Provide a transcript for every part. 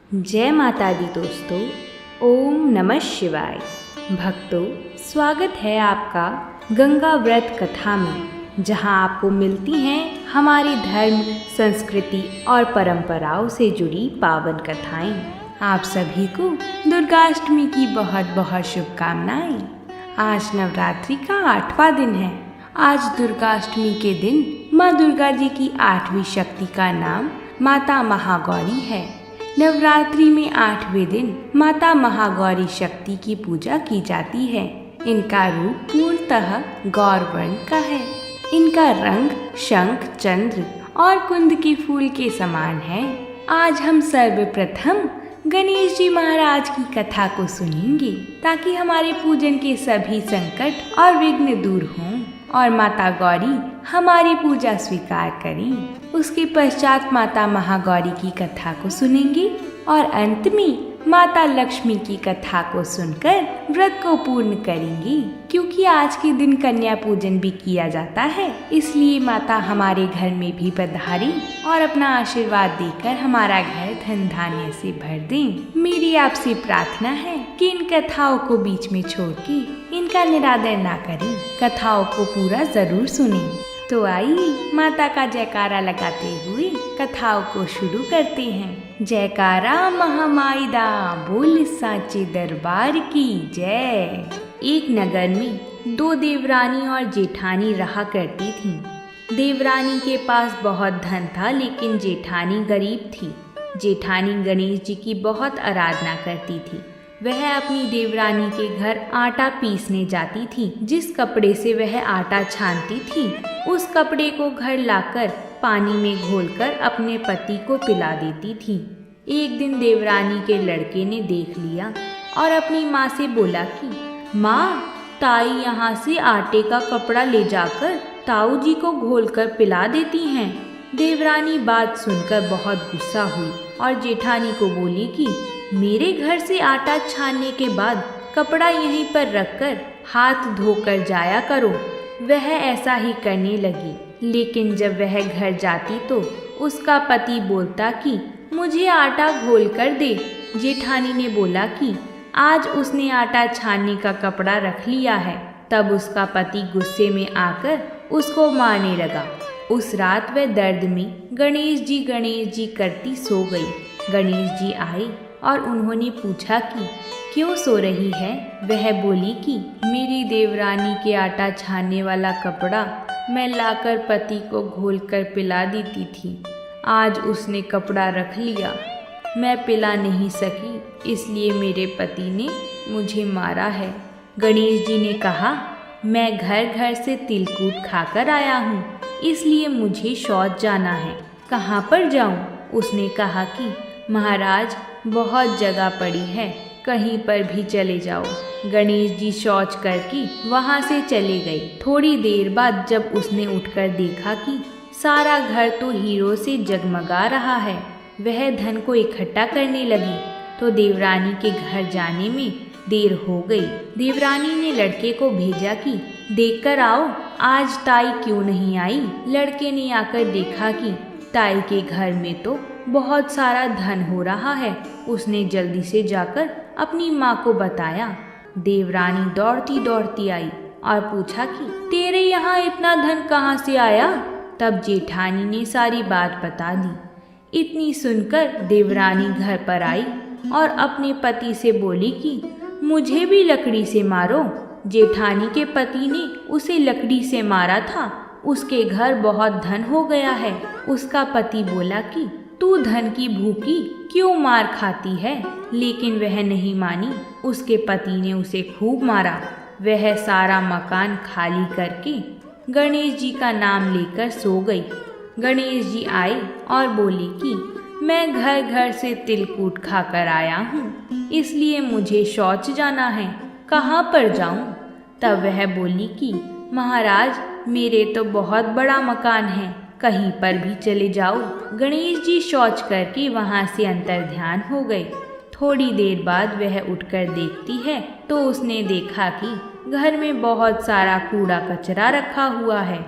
जय माता दी दोस्तों, ओम नमः शिवाय। भक्तों, स्वागत है आपका गंगा व्रत कथा में, जहां आपको मिलती हैं हमारी धर्म, संस्कृति और परंपराओं से जुड़ी पावन कथाएं। आप सभी को दुर्गाष्टमी की बहुत बहुत शुभकामनाएं। आज नवरात्रि का 8वां दिन है। आज दुर्गाष्टमी के दिन माँ दुर्गा जी की 8वीं शक्ति का नाम माता महागौरी है। नवरात्रि में 8वें दिन माता महागौरी शक्ति की पूजा की जाती है। इनका रूप पूर्णतः गौर वर्ण का है। इनका रंग शंख, चंद्र और कुंद के फूल के समान है। आज हम सर्वप्रथम गणेश जी महाराज की कथा को सुनेंगे, ताकि हमारे पूजन के सभी संकट और विघ्न दूर हों और माता गौरी हमारी पूजा स्वीकार करें। उसके पश्चात माता महागौरी की कथा को सुनेंगे और अंत में माता लक्ष्मी की कथा को सुनकर व्रत को पूर्ण करेंगे। क्योंकि आज के दिन कन्या पूजन भी किया जाता है, इसलिए माता हमारे घर में भी पधारी और अपना आशीर्वाद देकर हमारा घर धन धान्य से भर दें। मेरी आपसे प्रार्थना है कि इन कथाओं को बीच में छोड़ के इनका निरादर ना करें, कथाओं को पूरा जरूर सुनें। तो आइए माता का जयकारा लगाते हुए कथाओं को शुरू करते हैं। जयकारा महामाई दा, बोल साचे दरबार की जय। एक नगर में 2 देवरानी और जेठानी रहा करती थीं। देवरानी के पास बहुत धन था, लेकिन जेठानी गरीब थी। जेठानी गणेश जी की बहुत आराधना करती थी। वह अपनी देवरानी के घर आटा पीसने जाती थी। जिस कपड़े से वह आटा छानती थी, उस कपड़े को घर लाकर पानी में घोलकर अपने पति को पिला देती थी। एक दिन देवरानी के लड़के ने देख लिया और अपनी माँ से बोला कि माँ, ताई यहाँ से आटे का कपड़ा ले जाकर ताऊ जी को घोलकर पिला देती हैं। देवरानी बात सुनकर बहुत गुस्सा हुई और जेठानी को बोली कि मेरे घर से आटा छानने के बाद कपड़ा यहीं पर रखकर हाथ धोकर जाया करो। वह ऐसा ही करने लगी, लेकिन जब वह घर जाती तो उसका पति बोलता कि मुझे आटा घोल कर दे। जेठानी ने बोला कि आज उसने आटा छानने का कपड़ा रख लिया है। तब उसका पति गुस्से में आकर उसको मारने लगा। उस रात वह दर्द में गणेश जी करती सो गई। गणेश जी आए और उन्होंने पूछा कि क्यों सो रही है। वह बोली कि मेरी देवरानी के आटा छानने वाला कपड़ा मैं लाकर पति को घोलकर पिला देती थी। आज उसने कपड़ा रख लिया, मैं पिला नहीं सकी, इसलिए मेरे पति ने मुझे मारा है। गणेश जी ने कहा, मैं घर घर से तिलकूट खाकर आया हूँ, इसलिए मुझे शौच जाना है। कहाँ पर जाऊँ? उसने कहा कि महाराज, बहुत जगह पड़ी है, कहीं पर भी चले जाओ। गणेश जी शौच करके वहाँ से चले गए। थोड़ी देर बाद जब उसने उठकर देखा कि सारा घर तो हीरो से जगमगा रहा है, वह धन को इकट्ठा करने लगी तो देवरानी के घर जाने में देर हो गई। देवरानी ने लड़के को भेजा कि देखकर आओ, आज ताई क्यों नहीं आई। लड़के ने आकर देखा कि ताई के घर में तो बहुत सारा धन हो रहा है। उसने जल्दी से जाकर अपनी माँ को बताया। देवरानी दौड़ती दौड़ती आई और पूछा कि तेरे यहाँ इतना धन कहाँ से आया। तब जेठानी ने सारी बात बता दी। इतनी सुनकर देवरानी घर पर आई और अपने पति से बोली कि मुझे भी लकड़ी से मारो। जेठानी के पति ने उसे लकड़ी से मारा था, उसके घर बहुत धन हो गया है। उसका पति बोला कि तू धन की भूखी क्यों मार खाती है, लेकिन वह नहीं मानी। उसके पति ने उसे खूब मारा। वह सारा मकान खाली करके गणेश जी का नाम लेकर सो गई। गणेश जी आए और बोले कि मैं घर घर से तिलकूट खाकर आया हूँ, इसलिए मुझे शौच जाना है, कहाँ पर जाऊँ। तब वह बोली कि महाराज, मेरे तो बहुत बड़ा मकान है, कहीं पर भी चले जाओ। गणेश जी शौच करके वहाँ से अंतर ध्यान हो गए। थोड़ी देर बाद वह उठकर देखती है तो उसने देखा कि घर में बहुत सारा कूड़ा कचरा रखा हुआ है।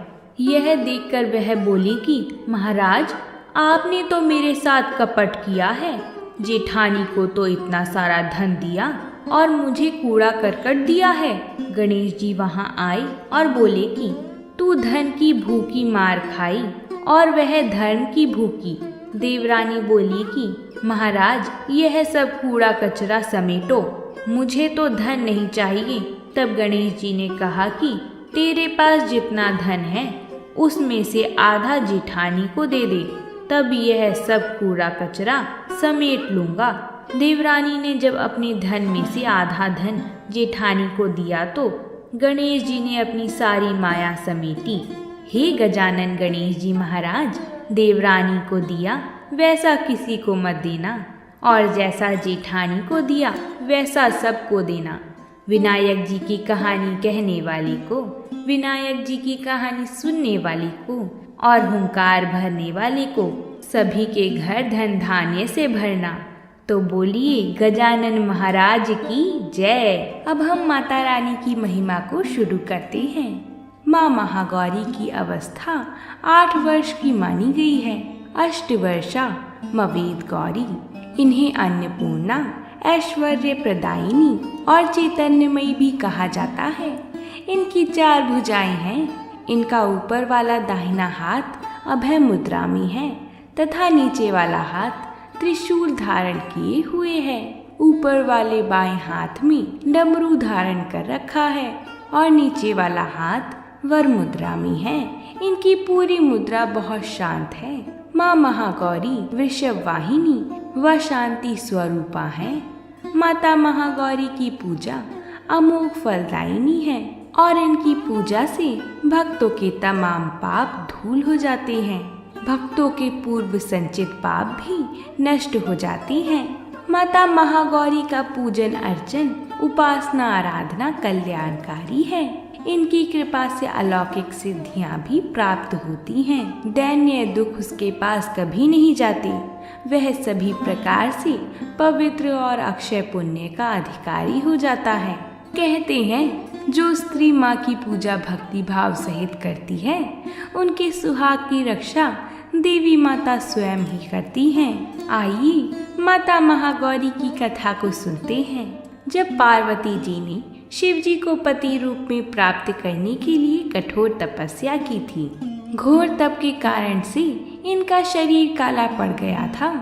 यह देखकर वह बोली कि महाराज, आपने तो मेरे साथ कपट किया है जेठानी को तो इतना सारा धन दिया और मुझे कूड़ा करकट दिया है। गणेश जी वहाँ आए और बोले कि तू धन की भूखी मार खाई और वह धर्म की भूखी। देवरानी बोली कि महाराज, यह सब कूड़ा कचरा समेटो, मुझे तो धन नहीं चाहिए। तब गणेश जी ने कहा कि तेरे पास जितना धन है उसमें से आधा जेठानी को दे दे, तब यह सब कूड़ा कचरा समेट लूंगा। देवरानी ने जब अपने धन में से आधा धन जेठानी को दिया तो गणेश जी ने अपनी सारी माया समेटी। हे गजानन गणेश जी महाराज, देवरानी को दिया वैसा किसी को मत देना, और जैसा जेठानी को दिया वैसा सबको देना। विनायक जी की कहानी कहने वाले को, विनायक जी की कहानी सुनने वाले को और हुंकार भरने वाले को सभी के घर धन धान्य से भरना। तो बोलिए गजानन महाराज की जय। अब हम माता रानी की महिमा को शुरू करते हैं। माँ महागौरी की अवस्था 8 वर्ष की मानी गई है। अष्टवर्षा मवेद गौरी, इन्हें अन्नपूर्णा, ऐश्वर्य प्रदायिनी और चैतन्यमयी भी कहा जाता है। इनकी 4 भुजाएं हैं। इनका ऊपर वाला दाहिना हाथ अभय मुद्रा में है तथा नीचे वाला हाथ त्रिशूल धारण किए हुए है। ऊपर वाले बाएं हाथ में डमरू धारण कर रखा है और नीचे वाला हाथ वर मुद्रा में है। इनकी पूरी मुद्रा बहुत शांत है। माँ महागौरी वृषभ वाहिनी व शांति स्वरूपा है। माता महागौरी की पूजा अमोघ फलदायिनी है और इनकी पूजा से भक्तों के तमाम पाप धूल हो जाते हैं। भक्तों के पूर्व संचित पाप भी नष्ट हो जाते हैं। माता महागौरी का पूजन अर्चन उपासना आराधना कल्याणकारी है। इनकी कृपा से अलौकिक सिद्धियां भी प्राप्त होती हैं। दैन्य दुख उसके पास कभी नहीं जाते। वह सभी प्रकार से पवित्र और अक्षय पुण्य का अधिकारी हो जाता है। कहते हैं जो स्त्री माँ की पूजा भक्ति भाव सहित करती है उनके सुहाग की रक्षा देवी माता स्वयं ही करती हैं। आइए माता महागौरी की कथा को सुनते हैं। जब पार्वती जी ने शिव जी को पति रूप में प्राप्त करने के लिए कठोर तपस्या की थी, घोर तप के कारण से इनका शरीर काला पड़ गया था।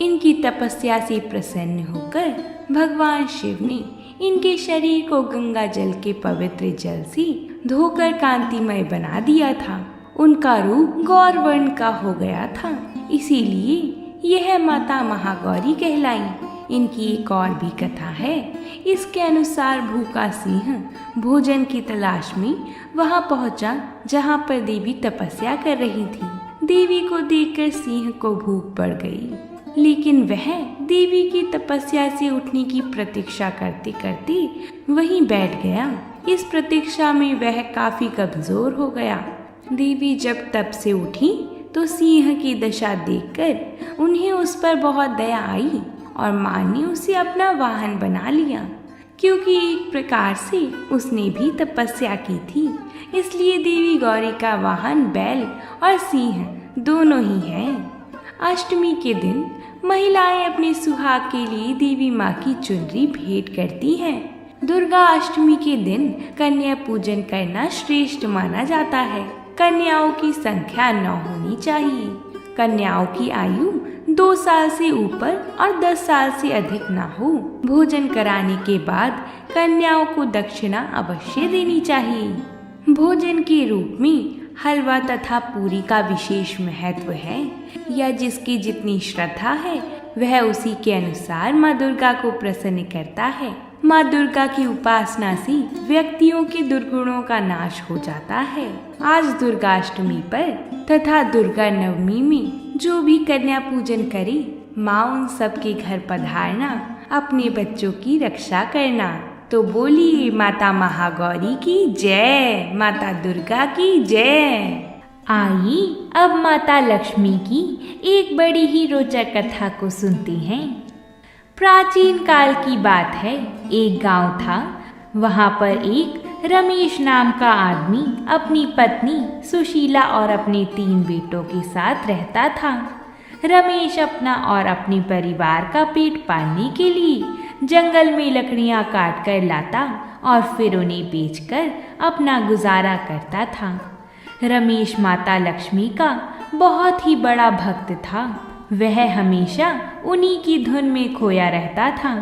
इनकी तपस्या से प्रसन्न होकर भगवान शिव ने इनके शरीर को गंगा जल के पवित्र जल से धोकर कांतिमय बना दिया था। उनका रूप गौर वर्ण का हो गया था, इसीलिए यह माता महागौरी कहलाई। इनकी एक और भी कथा है। इसके अनुसार भूखा सिंह भोजन की तलाश में वहां पहुंचा जहां पर देवी तपस्या कर रही थी। देवी को देखकर सिंह को भूख बढ़ गई, लेकिन वह देवी की तपस्या से उठने की प्रतीक्षा करते करते वहीं बैठ गया। इस प्रतीक्षा में वह काफी कमजोर हो गया। देवी जब तप से उठी तो सिंह की दशा देखकर उन्हें उस पर बहुत दया आई और माँ ने उसे अपना वाहन बना लिया। क्योंकि एक प्रकार से उसने भी तपस्या की थी, इसलिए देवी गौरी का वाहन बैल और सिंह दोनों ही हैं। अष्टमी के दिन महिलाएं अपने सुहाग के लिए देवी माँ की चुनरी भेंट करती हैं। दुर्गा अष्टमी के दिन कन्या पूजन करना श्रेष्ठ माना जाता है। कन्याओं की संख्या 9 होनी चाहिए। कन्याओं की आयु 2 साल से ऊपर और 10 साल से अधिक न हो। भोजन कराने के बाद कन्याओं को दक्षिणा अवश्य देनी चाहिए। भोजन के रूप में हलवा तथा पूरी का विशेष महत्व है। या जिसकी जितनी श्रद्धा है वह उसी के अनुसार माँ दुर्गा को प्रसन्न करता है। माँ दुर्गा की उपासना से व्यक्तियों के दुर्गुणों का नाश हो जाता है। आज दुर्गाष्टमी पर तथा दुर्गा नवमी में जो भी कन्या पूजन करे, माँ उन सब के घर पधारना, अपने बच्चों की रक्षा करना। तो बोलिए माता महागौरी की जय, माता दुर्गा की जय। आइए अब माता लक्ष्मी की एक बड़ी ही रोचक कथा को सुनते हैं। प्राचीन काल की बात है। एक गांव था। वहां पर एक रमेश नाम का आदमी अपनी पत्नी सुशीला और अपने 3 बेटों के साथ रहता था। रमेश अपना और अपने परिवार का पेट पालने के लिए जंगल में लकड़ियां काट कर लाता और फिर उन्हें बेचकर अपना गुजारा करता था। रमेश माता लक्ष्मी का बहुत ही बड़ा भक्त था। वह हमेशा उन्हीं की धुन में खोया रहता था।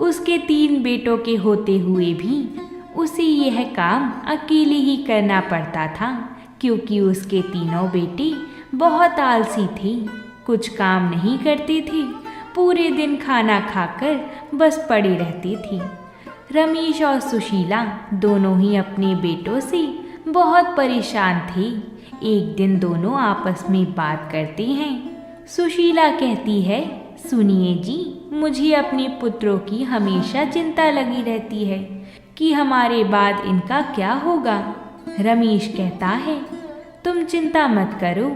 उसके 3 बेटों के होते हुए भी उसे यह काम अकेले ही करना पड़ता था, क्योंकि उसके तीनों बेटे बहुत आलसी थे, कुछ काम नहीं करते थे, पूरे दिन खाना खाकर बस पड़े रहते थे। रमेश और सुशीला दोनों ही अपने बेटों से बहुत परेशान थे। एक दिन दोनों आपस में बात करते हैं। सुशीला कहती है, सुनिए जी, मुझे अपने पुत्रों की हमेशा चिंता लगी रहती है कि हमारे बाद इनका क्या होगा। रमेश कहता है, तुम चिंता मत करो,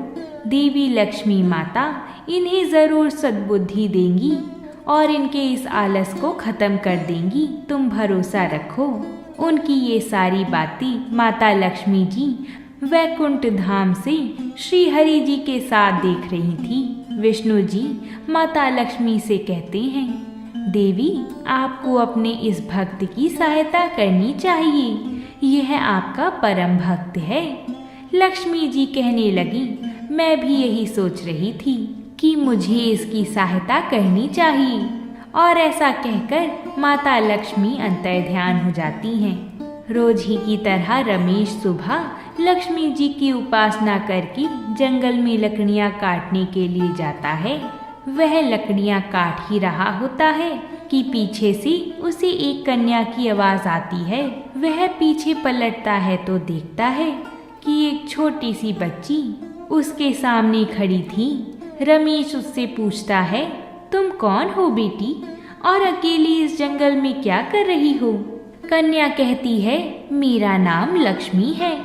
देवी लक्ष्मी माता इन्हें ज़रूर सद्बुद्धि देंगी और इनके इस आलस को ख़त्म कर देंगी, तुम भरोसा रखो। उनकी ये सारी बातें माता लक्ष्मी जी वैकुंठ धाम से श्री हरि जी के साथ देख रही थी। विष्णु जी माता लक्ष्मी से कहते हैं, देवी आपको अपने इस भक्त की सहायता करनी चाहिए, यह आपका परम भक्त है। लक्ष्मी जी कहने लगी, मैं भी यही सोच रही थी कि मुझे इसकी सहायता करनी चाहिए। और ऐसा कहकर माता लक्ष्मी अंतर्ध्यान हो जाती हैं। रोज ही की तरह रमेश सुबह लक्ष्मी जी की उपासना करके जंगल में लकड़ियां काटने के लिए जाता है। वह लकड़ियां काट ही रहा होता है कि पीछे से उसे एक कन्या की आवाज आती है। वह पीछे पलटता है तो देखता है कि एक छोटी सी बच्ची उसके सामने खड़ी थी। रमेश उससे पूछता है, तुम कौन हो बेटी और अकेली इस जंगल में क्या कर रही हो? कन्या कहती है, मेरा नाम लक्ष्मी है,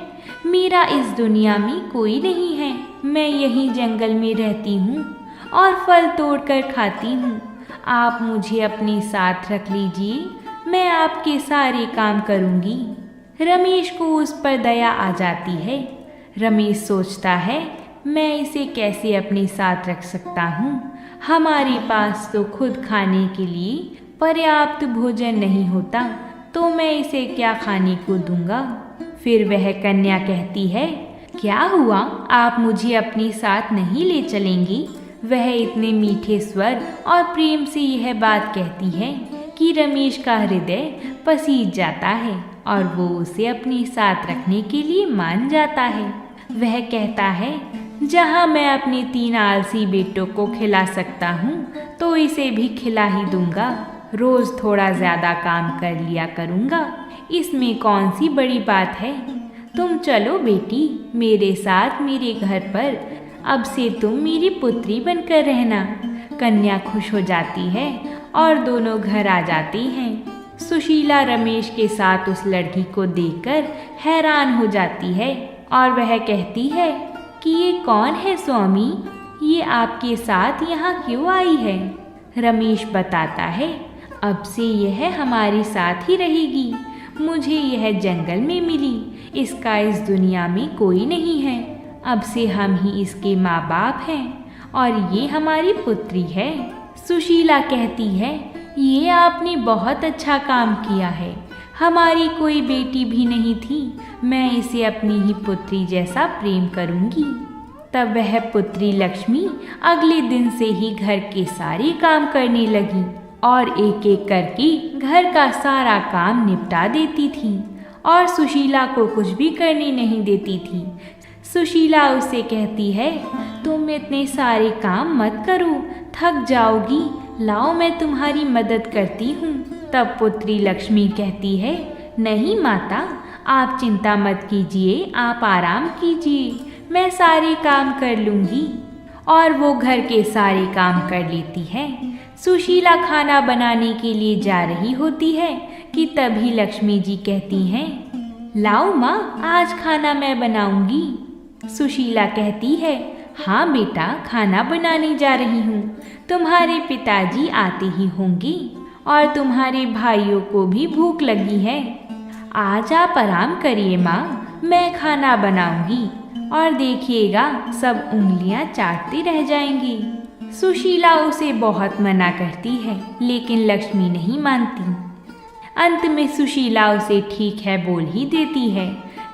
मेरा इस दुनिया में कोई नहीं है, मैं यहीं जंगल में रहती हूँ और फल तोड़कर खाती हूँ। आप मुझे अपने साथ रख लीजिए, मैं आपके सारे काम करूँगी। रमेश को उस पर दया आ जाती है। रमेश सोचता है, मैं इसे कैसे अपने साथ रख सकता हूँ, हमारे पास तो खुद खाने के लिए पर्याप्त भोजन नहीं होता, तो मैं इसे क्या खाने को दूंगा। फिर वह कन्या कहती है, क्या हुआ, आप मुझे अपने साथ नहीं ले चलेंगी? वह इतने मीठे स्वर और प्रेम से यह बात कहती है कि रमेश का हृदय पसीज जाता है और वो उसे अपने साथ रखने के लिए मान जाता है। वह कहता है, जहाँ मैं अपने 3 आलसी बेटों को खिला सकता हूँ तो इसे भी खिला ही दूंगा। रोज थोड़ा ज़्यादा काम कर लिया करूँगा, इसमें कौन सी बड़ी बात है। तुम चलो बेटी मेरे साथ मेरे घर पर, अब से तुम मेरी पुत्री बनकर रहना। कन्या खुश हो जाती है और दोनों घर आ जाती हैं। सुशीला रमेश के साथ उस लड़की को देखकर हैरान हो जाती है और वह कहती है कि ये कौन है स्वामी, ये आपके साथ यहाँ क्यों आई है? रमेश बताता है, अब से यह हमारे साथ ही रहेगी, मुझे यह जंगल में मिली, इसका इस दुनिया में कोई नहीं है, अब से हम ही इसके माँ बाप हैं और ये हमारी पुत्री है। सुशीला कहती है, ये आपने बहुत अच्छा काम किया है, हमारी कोई बेटी भी नहीं थी, मैं इसे अपनी ही पुत्री जैसा प्रेम करूँगी। तब वह पुत्री लक्ष्मी अगले दिन से ही घर के सारे काम करने लगी और एक एक करके घर का सारा काम निपटा देती थी और सुशीला को कुछ भी करने नहीं देती थी। सुशीला उसे कहती है, तुम इतने सारे काम मत करो, थक जाओगी, लाओ मैं तुम्हारी मदद करती हूँ। तब पुत्री लक्ष्मी कहती है, नहीं माता, आप चिंता मत कीजिए, आप आराम कीजिए, मैं सारे काम कर लूँगी। और वो घर के सारे काम कर लेती है। सुशीला खाना बनाने के लिए जा रही होती है कि तभी लक्ष्मी जी कहती हैं, लाओ माँ, आज खाना मैं बनाऊंगी। सुशीला कहती है, हाँ बेटा, खाना बनाने जा रही हूँ, तुम्हारे पिताजी आते ही होंगे और तुम्हारे भाइयों को भी भूख लगी है, आज आप आराम करिए माँ, मैं खाना बनाऊंगी और देखिएगा सब उंगलियां चाटती रह जाएंगी। सुशीला उसे बहुत मना करती है, लेकिन लक्ष्मी नहीं मानती। अंत में सुशीला उसे ठीक है बोल ही देती है।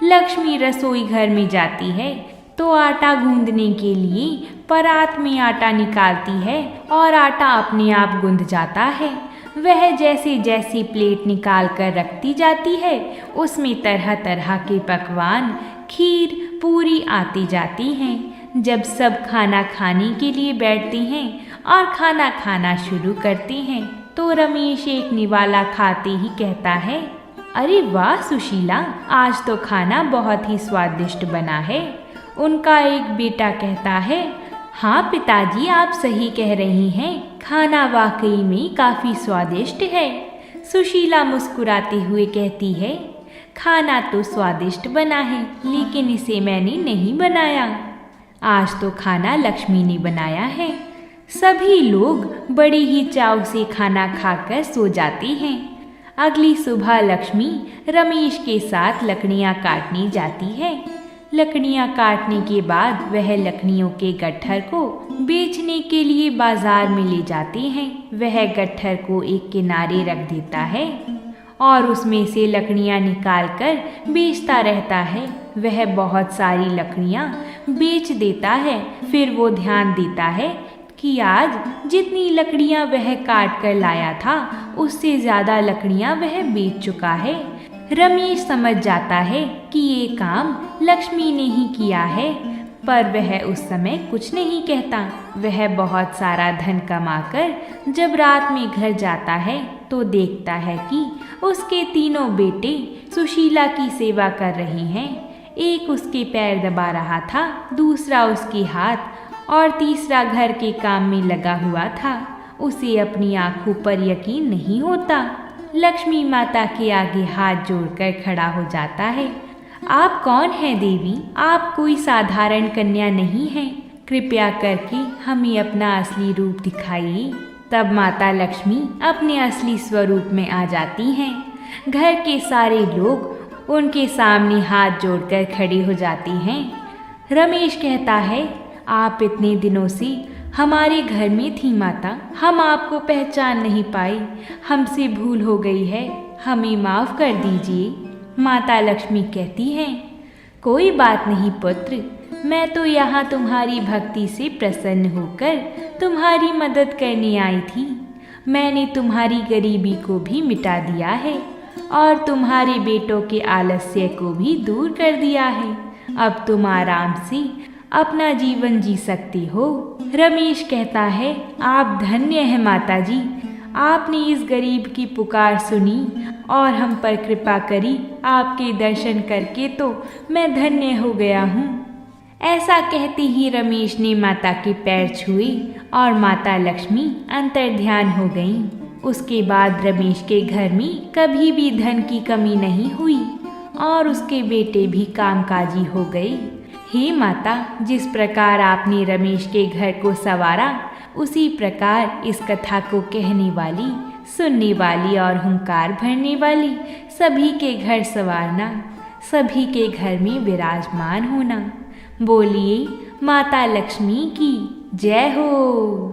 लक्ष्मी रसोई घर में जाती है तो आटा गूंदने के लिए परात में आटा निकालती है और आटा अपने आप गूंद जाता है। वह जैसे जैसे प्लेट निकाल कर रखती जाती है, उसमें तरह तरह के पकवान, खीर, पूरी आती जाती हैं। जब सब खाना खाने के लिए बैठते हैं और खाना खाना शुरू करते हैं तो रमेश एक निवाला खाते ही कहता है, अरे वाह सुशीला, आज तो खाना बहुत ही स्वादिष्ट बना है। उनका एक बेटा कहता है, हाँ पिताजी, आप सही कह रही हैं, खाना वाकई में काफ़ी स्वादिष्ट है। सुशीला मुस्कुराते हुए कहती है, खाना तो स्वादिष्ट बना है, लेकिन इसे मैंने नहीं बनाया। आज तो खाना लक्ष्मी ने बनाया है। सभी लोग बड़े ही चाव से खाना खाकर सो जाते हैं। अगली सुबह लक्ष्मी रमेश के साथ लकड़ियाँ काटने जाती है। लकड़ियाँ काटने के बाद वह लकड़ियों के गट्ठर को बेचने के लिए बाजार में ले जाते हैं। वह गट्ठर को एक किनारे रख देता है और उसमें से लकड़ियाँ निकालकर बेचता रहता है। वह बहुत सारी लकड़ियाँ बेच देता है। फिर वो ध्यान देता है कि आज जितनी लकड़ियाँ वह काट कर लाया था, उससे ज़्यादा लकड़ियाँ वह बेच चुका है। रमेश समझ जाता है कि ये काम लक्ष्मी ने ही किया है, पर वह उस समय कुछ नहीं कहता। वह बहुत सारा धन कमाकर जब रात में घर जाता है तो देखता है कि उसके तीनों बेटे सुशीला की सेवा कर रहे हैं। एक उसके पैर दबा रहा था, दूसरा उसके हाथ और तीसरा घर के काम में लगा हुआ था। उसे अपनी आंखों पर यकीन नहीं होता। लक्ष्मी माता के आगे हाथ जोड़कर खड़ा हो जाता है। आप कौन हैं देवी? आप कोई साधारण कन्या नहीं हैं। कृपया करके हमें अपना असली रूप दिखाइए। तब माता लक्ष्मी अपने असली स्वरूप में आ जाती हैं। घर के सारे लोग उनके सामने हाथ जोड़कर खड़े हो जाते हैं। रमेश कहता है, आप इतने दिनों से हमारे घर में थी माता, हम आपको पहचान नहीं पाए। हमसे भूल हो गई है, हमें माफ़ कर दीजिए। माता लक्ष्मी कहती हैं, कोई बात नहीं पुत्र, मैं तो यहाँ तुम्हारी भक्ति से प्रसन्न होकर तुम्हारी मदद करने आई थी। मैंने तुम्हारी गरीबी को भी मिटा दिया है और तुम्हारे बेटों के आलस्य को भी दूर कर दिया है। अब तुम आराम से अपना जीवन जी सकती हो। रमेश कहता है, आप धन्य हैं माता जी, आपने इस गरीब की पुकार सुनी और हम पर कृपा करी। आपके दर्शन करके तो मैं धन्य हो गया हूँ। ऐसा कहते ही रमेश ने माता के पैर छुए और माता लक्ष्मी अंतर्ध्यान हो गईं। उसके बाद रमेश के घर में कभी भी धन की कमी नहीं हुई और उसके बेटे भी कामकाजी हो गए। हे माता, जिस प्रकार आपने रमेश के घर को संवारा, उसी प्रकार इस कथा को कहने वाली, सुनने वाली और हुंकार भरने वाली सभी के घर संवारना, सभी के घर में विराजमान होना। बोलिए माता लक्ष्मी की जय हो।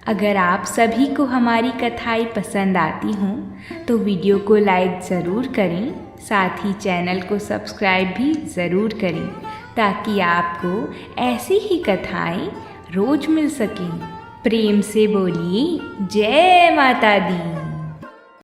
अगर आप सभी को हमारी कथाएं पसंद आती हों तो वीडियो को लाइक ज़रूर करें, साथ ही चैनल को सब्सक्राइब भी ज़रूर करें ताकि आपको ऐसी ही कथाएं रोज मिल सकें। प्रेम से बोलिए जय माता दी।